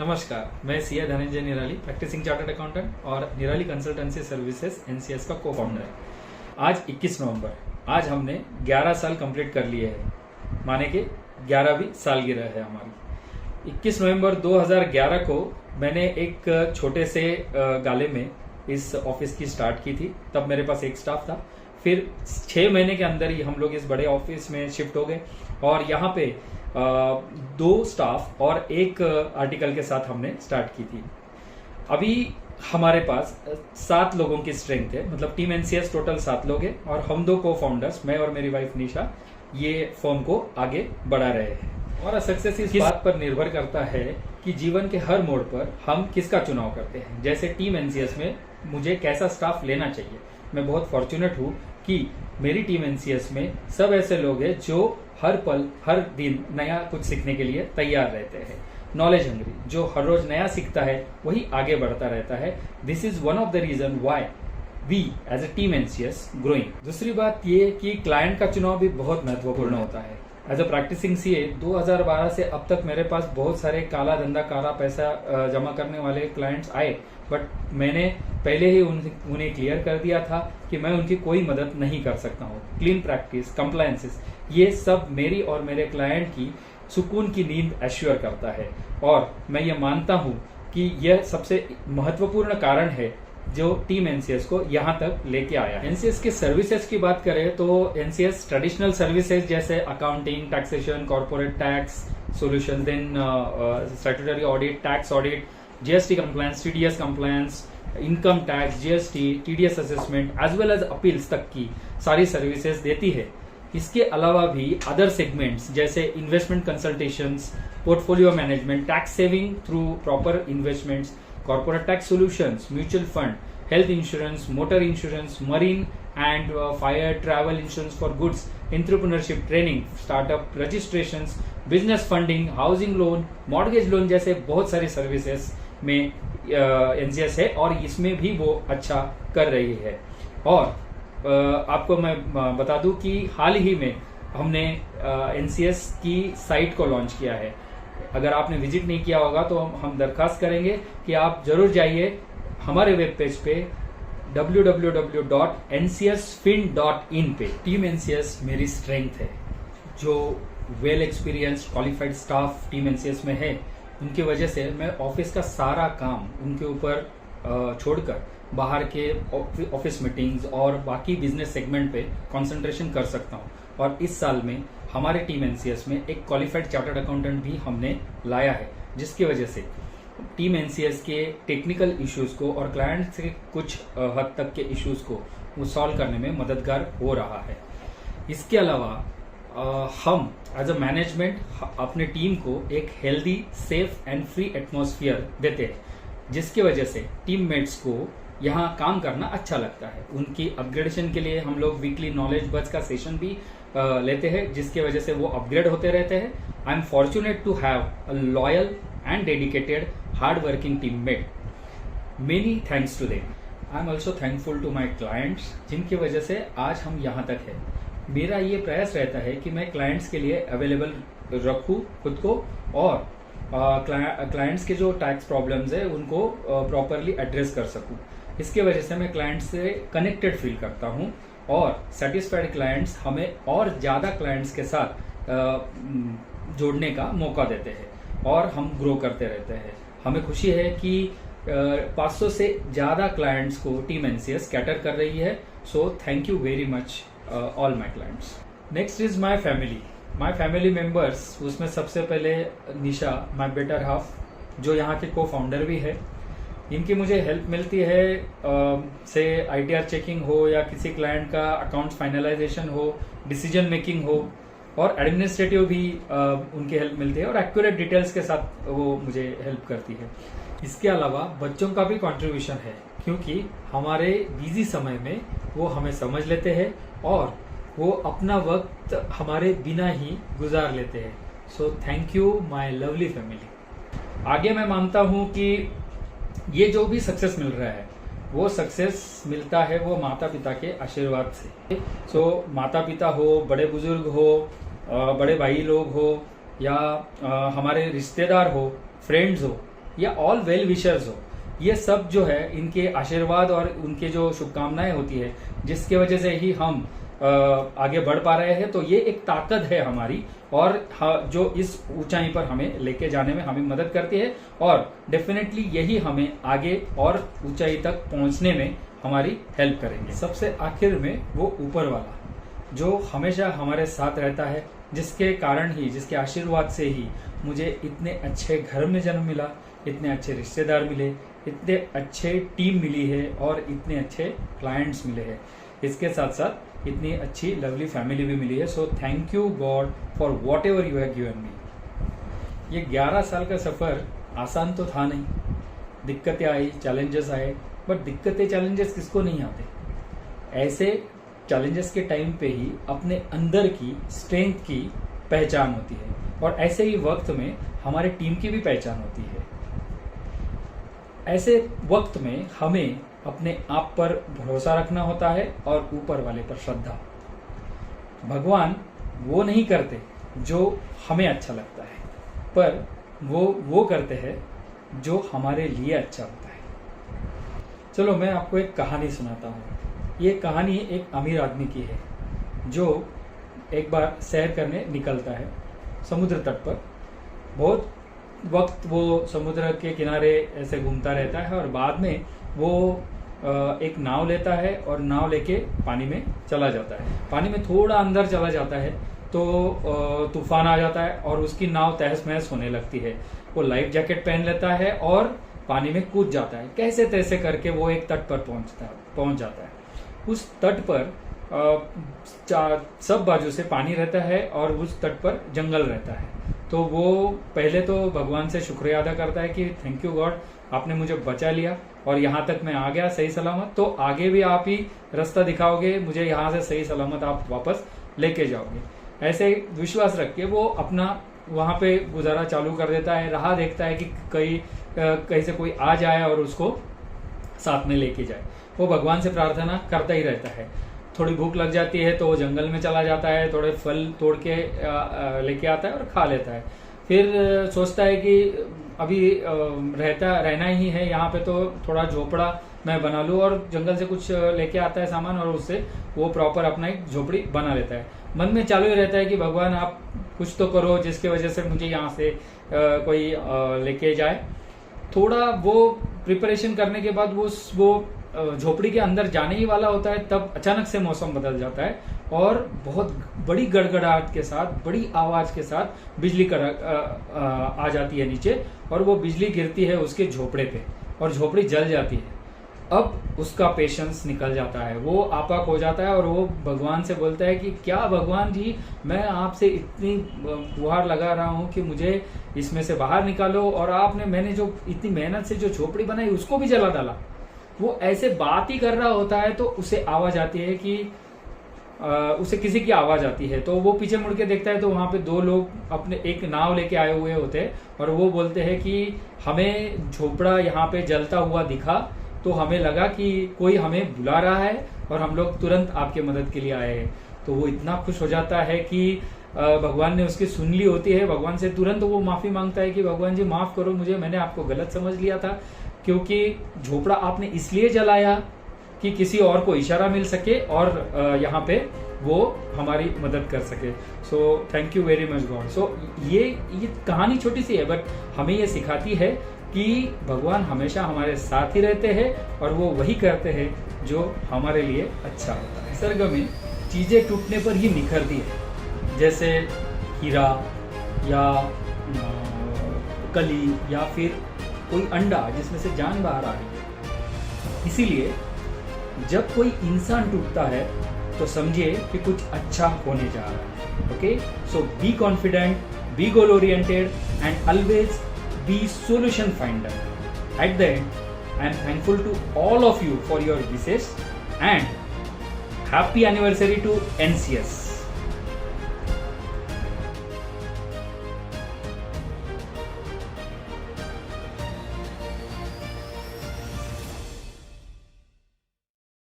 नमस्कार, मैं सीए धनंजय निराली, प्रैक्टिसिंग चार्टर्ड अकाउंटेंट और निराली कंसल्टेंसी सर्विसेज एनसीएस का को फाउंडर। आज 21 नवंबर, आज हमने 11 साल कंप्लीट कर लिए हैं, माने कि 11वीं सालगिरह है हमारी। 21 नवंबर 2011 को मैंने एक छोटे से गाले में इस ऑफिस की स्टार्ट की थी। तब मेरे पास एक स्टाफ था। फिर 6 महीने के अंदर ही हम लोग इस बड़े ऑफिस में शिफ्ट हो गए और यहाँ पे 2 स्टाफ और एक आर्टिकल के साथ हमने स्टार्ट की थी। अभी हमारे पास 7 लोगों की स्ट्रेंथ है, मतलब टीम एनसीएस टोटल 7 लोग हैं और हम 2 को फाउंडर्स, मैं और मेरी वाइफ निशा, ये फर्म को आगे बढ़ा रहे हैं। हमारा सक्सेस इस बात पर निर्भर करता है कि जीवन के हर मोड़ पर हम किसका चुनाव करते हैं। जैसे टीम एनसीएस में मुझे कैसा स्टाफ लेना चाहिए। मैं बहुत फॉर्चुनेट हूँ कि मेरी टीम एनसीएस में सब ऐसे लोग हैं जो हर पल हर दिन नया कुछ सीखने के लिए तैयार रहते हैं। नॉलेज हंग्री, जो हर रोज नया सीखता है वही आगे बढ़ता रहता है। This is one of the reason why we as a team NCS growing. दूसरी बात ये कि क्लाइंट का चुनाव भी बहुत महत्वपूर्ण होता है। एज अ प्रैक्टिसिंग सीए 2012 से अब तक मेरे पास बहुत सारे काला धंधा काला पैसा जमा करने वाले क्लाइंट्स आए, बट मैंने पहले ही उन्हें क्लियर कर दिया था कि मैं उनकी कोई मदद नहीं कर सकता हूँ। क्लीन प्रैक्टिस, कंप्लायंसेस, ये सब मेरी और मेरे क्लाइंट की सुकून की नींद एश्योर करता है और मैं ये मानता हूँ कि यह सबसे महत्वपूर्ण कारण है जो टीम एनसीएस को यहाँ तक लेके आया। एनसीएस के सर्विसेज की बात करें तो एनसीएस ट्रेडिशनल सर्विसेज जैसे accounting, taxation, corporate tax solution, then statutory audit, tax audit, GST compliance, TDS compliance, income tax, GST, TDS assessment as well as appeals तक की सारी सर्विसेज देती है। इसके अलावा भी अदर सेगमेंट्स जैसे investment consultations, portfolio management, tax saving through proper investments, corporate tax solutions, mutual fund, health insurance, motor insurance, marine and fire, travel insurance for goods, entrepreneurship training, startup registrations, business funding, housing loan, mortgage loan जैसे बहुत सारी services में NCS है और इसमें भी वो अच्छा कर रही है। और आपको मैं बता दूं कि हाल ही में हमने एनसीएस की साइट को लॉन्च किया है। अगर आपने विजिट नहीं किया होगा तो हम दरखास्त करेंगे कि आप जरूर जाइए हमारे वेब पेज पे www.ncsfin.in पे। टीम एनसीएस मेरी स्ट्रेंथ है। जो well experienced qualified staff team NCS में है, उनकी वजह से मैं ऑफिस का सारा काम उनके ऊपर छोड़कर बाहर के ऑफिस मीटिंग्स और बाकी बिजनेस सेगमेंट पे कंसंट्रेशन कर सकता हूँ। और इस साल में हमारे टीम एनसीएस में एक क्वालिफाइड चार्टर्ड अकाउंटेंट भी हमने लाया है, जिसकी वजह से टीम एनसीएस के टेक्निकल इश्यूज को और क्लाइंट से कुछ हद तक के इश्यूज को वो सॉल्व करने में मददगार हो रहा है। इसके अलावा हम एज अ मैनेजमेंट अपने टीम को एक healthy, safe and free atmosphere देते हैं, जिसकी वजह से टीममेट्स को यहाँ काम करना अच्छा लगता है। उनकी अपग्रेडेशन के लिए हम लोग वीकली नॉलेज बज का सेशन भी लेते हैं, जिसकी वजह से वो अपग्रेड होते रहते हैं। I am fortunate to have a loyal and dedicated hard working teammate. Many thanks to them. I am also thankful to my clients, जिनकी वजह से आज हम यहाँ तक है। मेरा ये प्रयास रहता है कि मैं क्लाइंट्स के लिए अवेलेबल रखूँ खुद को और क्लाइंट्स के जो टैक्स प्रॉब्लम्स है उनको प्रॉपरली एड्रेस कर सकूँ। इसके वजह से मैं क्लाइंट्स से कनेक्टेड फील करता हूँ और सेटिस्फाइड क्लाइंट्स हमें और ज़्यादा क्लाइंट्स के साथ जोड़ने का मौका देते हैं और हम ग्रो करते रहते हैं। हमें खुशी है कि 500 से ज़्यादा क्लाइंट्स को टीम एनसीएस कैटर कर रही है। सो thank you very much all my clients. Next is my family, my family members. उसमें सबसे पहले निशा, माई बेटर हाफ, जो यहाँ के को फाउंडर भी है। इनकी मुझे हेल्प मिलती है से आईटीआर चेकिंग हो या किसी क्लाइंट का अकाउंट्स फाइनलाइजेशन हो, डिसीजन मेकिंग हो, और एडमिनिस्ट्रेटिव भी उनकी हेल्प मिलती है और एक्यूरेट डिटेल्स के साथ वो मुझे हेल्प करती है। इसके अलावा बच्चों का भी कंट्रीब्यूशन है, क्योंकि हमारे बिजी समय में वो हमें समझ लेते हैं और वो अपना वक्त हमारे बिना ही गुजार लेते हैं। सो thank you my lovely family. आगे मैं मानता हूँ कि ये जो भी सक्सेस मिल रहा है वो सक्सेस मिलता है वो माता पिता के आशीर्वाद से। सो माता पिता हो, बड़े बुजुर्ग हो, बड़े भाई लोग हो या हमारे रिश्तेदार हो, फ्रेंड्स हो, या ऑल वेल विशर्स हो, ये सब जो है इनके आशीर्वाद और उनके जो शुभकामनाएं होती है, जिसके वजह से ही हम आगे बढ़ पा रहे हैं। तो ये एक ताकत है हमारी, और जो इस ऊंचाई पर हमें लेके जाने में हमें मदद करती है, और डेफिनेटली यही हमें आगे और ऊंचाई तक पहुंचने में हमारी हेल्प करेंगे। सबसे आखिर में वो ऊपर वाला जो हमेशा हमारे साथ रहता है, जिसके कारण ही, जिसके आशीर्वाद से ही मुझे इतने अच्छे घर में जन्म मिला, इतने अच्छे रिश्तेदार मिले, इतने अच्छे टीम मिली है और इतने अच्छे क्लाइंट्स मिले हैं। इसके साथ साथ इतनी अच्छी लवली फैमिली भी मिली है। सो thank you God for what ever you have given me. ये 11 साल का सफर आसान तो था नहीं, दिक्कतें आई, चैलेंजेस आए, बट दिक्कतें चैलेंजेस किसको नहीं आते। ऐसे चैलेंजेस के टाइम पे ही अपने अंदर की स्ट्रेंथ की पहचान होती है, और ऐसे ही वक्त में हमारे टीम की भी पहचान होती है। ऐसे वक्त में हमें अपने आप पर भरोसा रखना होता है और ऊपर वाले पर श्रद्धा। भगवान वो नहीं करते जो हमें अच्छा लगता है, पर वो करते हैं जो हमारे लिए अच्छा होता है। चलो मैं आपको एक कहानी सुनाता हूँ। ये कहानी एक अमीर आदमी की है, जो एक बार सैर करने निकलता है समुद्र तट पर। बहुत वक्त वो समुद्र के किनारे ऐसे घूमता रहता है, और बाद में वो एक नाव लेता है और नाव लेके पानी में चला जाता है। पानी में थोड़ा अंदर चला जाता है तो तूफान आ जाता है और उसकी नाव तहस महस होने लगती है। वो लाइफ जैकेट पहन लेता है और पानी में कूद जाता है। कैसे तैसे करके वो एक तट पर पहुंच जाता है। उस तट पर सब बाजू से पानी रहता है और उस तट पर जंगल रहता है। तो वो पहले तो भगवान से शुक्रिया अदा करता है कि थैंक यू गॉड, आपने मुझे बचा लिया और यहाँ तक मैं आ गया सही सलामत। तो आगे भी आप ही रास्ता दिखाओगे, मुझे यहाँ से सही सलामत आप वापस लेके जाओगे। ऐसे विश्वास रख के वो अपना वहां पे गुजारा चालू कर देता है। राह देखता है कि कहीं से कोई आ जाए और उसको साथ में लेके जाए। वो भगवान से प्रार्थना करता ही रहता है। थोड़ी भूख लग जाती है तो वो जंगल में चला जाता है, थोड़े फल तोड़ के लेके आता है और खा लेता है। फिर सोचता है कि अभी रहना ही है यहाँ पे, तो थोड़ा झोपड़ा मैं बना लूँ, और जंगल से कुछ लेके आता है सामान और उससे वो प्रॉपर अपना एक झोपड़ी बना लेता है। मन में चालू ही रहता है कि भगवान आप कुछ तो करो जिसकी वजह से मुझे यहाँ से कोई लेके जाए। थोड़ा वो प्रिपरेशन करने के बाद वो झोपड़ी के अंदर जाने ही वाला होता है, तब अचानक से मौसम बदल जाता है और बहुत बड़ी गड़गड़ाहट के साथ, बड़ी आवाज के साथ बिजली आ जाती है नीचे, और वो बिजली गिरती है उसके झोपड़े पे और झोपड़ी जल जाती है। अब उसका पेशेंस निकल जाता है, वो आपाक हो जाता है और वो भगवान से बोलता है कि क्या भगवान जी, मैं आपसे इतनी गुहार लगा रहा हूँ कि मुझे इसमें से बाहर निकालो, और मैंने जो इतनी मेहनत से जो झोपड़ी बनाई उसको भी जला डाला। वो ऐसे बात ही कर रहा होता है तो उसे आवाज आती है कि उसे किसी की आवाज आती है। तो वो पीछे मुड़ के देखता है तो वहां पे दो लोग अपने एक नाव लेके आए हुए होते हैं, और वो बोलते हैं कि हमें झोपड़ा यहाँ पे जलता हुआ दिखा, तो हमें लगा कि कोई हमें बुला रहा है और हम लोग तुरंत आपके मदद के लिए आए हैं। तो वो इतना खुश हो जाता है कि भगवान ने उसकी सुन ली होती है। भगवान से तुरंत वो माफी मांगता है कि भगवान जी माफ करो मुझे, मैंने आपको गलत समझ लिया था, क्योंकि झोपड़ा आपने इसलिए जलाया कि किसी और को इशारा मिल सके और यहाँ पे वो हमारी मदद कर सके। So thank you very much God. So ये कहानी छोटी सी है, बट हमें ये सिखाती है कि भगवान हमेशा हमारे साथ ही रहते हैं और वो वही करते हैं जो हमारे लिए अच्छा होता है। निसर्ग में चीजें टूटने पर ही निखरती है, जैसे हीरा या कली या फिर कोई अंडा जिसमें से जान बाहर आ रही है। इसीलिए जब कोई इंसान टूटता है तो समझिए कि कुछ अच्छा होने जा रहा है। Okay, so be confident, be goal oriented and always be solution finder. At the end, I am thankful to all of you for your wishes and happy anniversary to NCS.